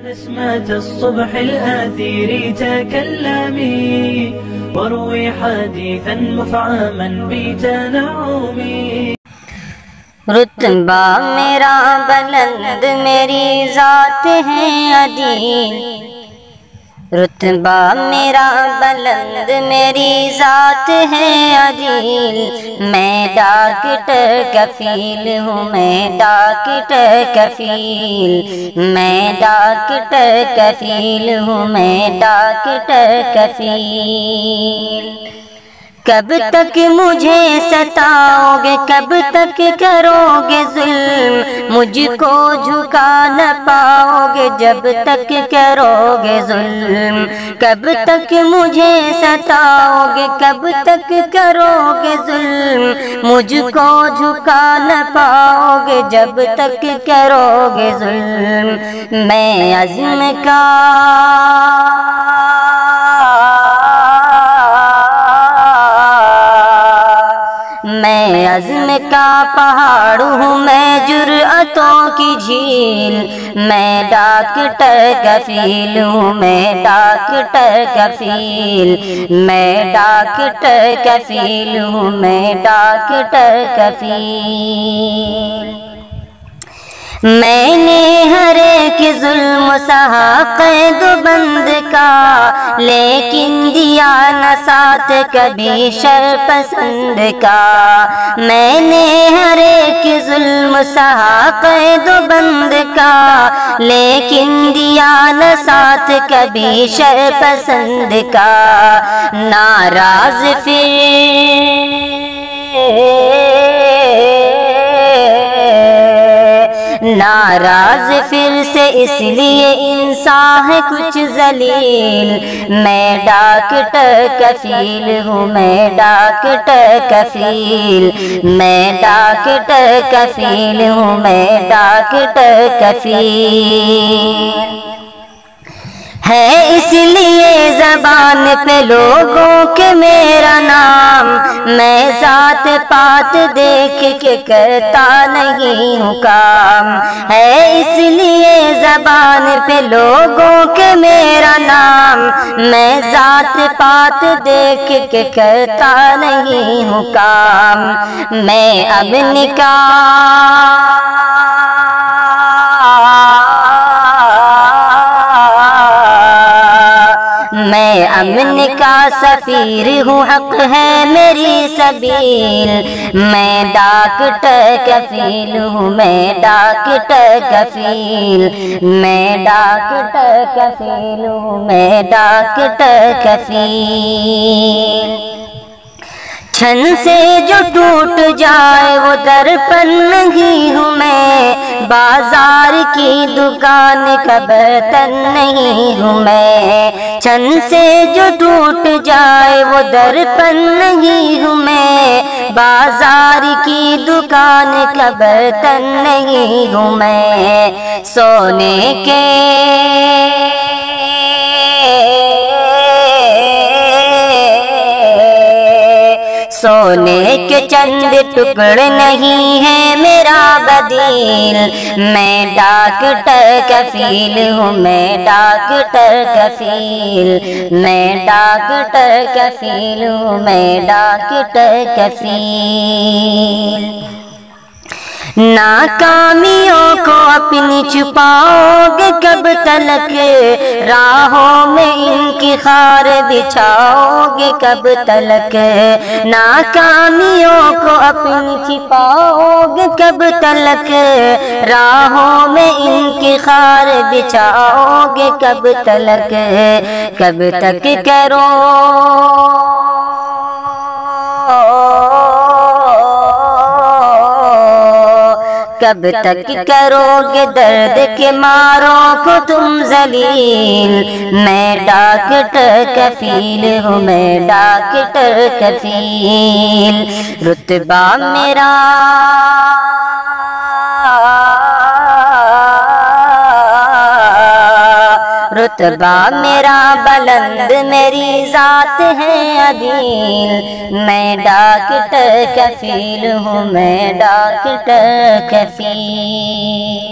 نسمة الصبح الآثير تكلمي واروي حديثا مفعما بتنعمي. رتبہ میرا بلند میری ذات ہے عدیل، رتبہ میرا بلند میری ذات ہے عدیل. میں ڈاکٹر کفیل ہوں، میں ڈاکٹر کفیل، میں ڈاکٹر کفیل ہوں، میں ڈاکٹر کفیل. کب تک مجھے ستاؤ گے، کب تک کرو گے ظلم، مجھ کو جھکا نہ پاؤ گے جب تک کرو گے ظلم. کب تک مجھے ستاؤ گے، کب تک کرو گے ظلم، مجھ کو جھکا نہ پاؤ گے جب تک کرو گے ظلم. میں عزم کا پہاڑ ہوں، میں جرأتوں کی جھیل. میں ڈاکٹر کفیل ہوں، میں ڈاکٹر کفیل، میں ڈاکٹر کفیل ہوں، میں ڈاکٹر کفیل. میں نے ہر ایک ظلم سہا قید بند کا، لیکن دیا نہ ساتھ کبھی شر پسند کا. میں نے ہر ایک ظلم سہا قید بند کا، لیکن دیا نہ ساتھ کبھی شر پسند کا. ناراض پھر سے اس لیے انسان ہے کچھ ذلیل. میں ڈاکٹر کفیل ہوں، میں ڈاکٹر کفیل، میں ڈاکٹر کفیل ہوں، میں ڈاکٹر کفیل. ہے اس لیے زبان پہ لوگوں کے میرا نام، میں ذات پات دیکھ کے کرتا نہیں ہوں کام. ہے اس لیے زبان پہ لوگوں کے میرا نام، میں ذات پات دیکھ کے کرتا نہیں ہوں کام. میں اب امن کا سفیر ہوں، حق ہے میری سبیل. میں ڈاکٹر کفیل ہوں، میں ڈاکٹر کفیل، میں ڈاکٹر کفیل ہوں، میں ڈاکٹر کفیل. چھن سے جو ٹوٹ جائے وہ درپن نہیں ہوں میں، بازار کی دکان کا برتن نہیں ہوں میں. چھن سے جو ٹوٹ جائے وہ درپن نہیں ہوں میں، بازار کی دکان کا برتن نہیں ہوں میں. سونے کے چند ٹکڑے نہیں ہیں میرا بدیل. میں ڈاکٹر کفیل ہوں، میں ڈاکٹر کفیل، میں ڈاکٹر کفیل ہوں، میں ڈاکٹر کفیل. ناکامیوں کو اپنی چھپاؤ گے کب تلک، راہوں میں ان کی خار بچھاؤ گے کب تلک. ناکامیوں کو اپنی چھپاؤ گے کب تلک، راہوں میں ان کی خار بچھاؤ گے کب تلک. کب تک کرو کب تک کرو گے درد کے ماروں کو تم ذلیل. میں ڈاکٹر کفیل ہوں، میں ڈاکٹر کفیل. رتبہ میرا رتبہ میرا بلند میری ذات ہے عدیل. میں ڈاکٹر کفیل ہوں، میں ڈاکٹر کفیل.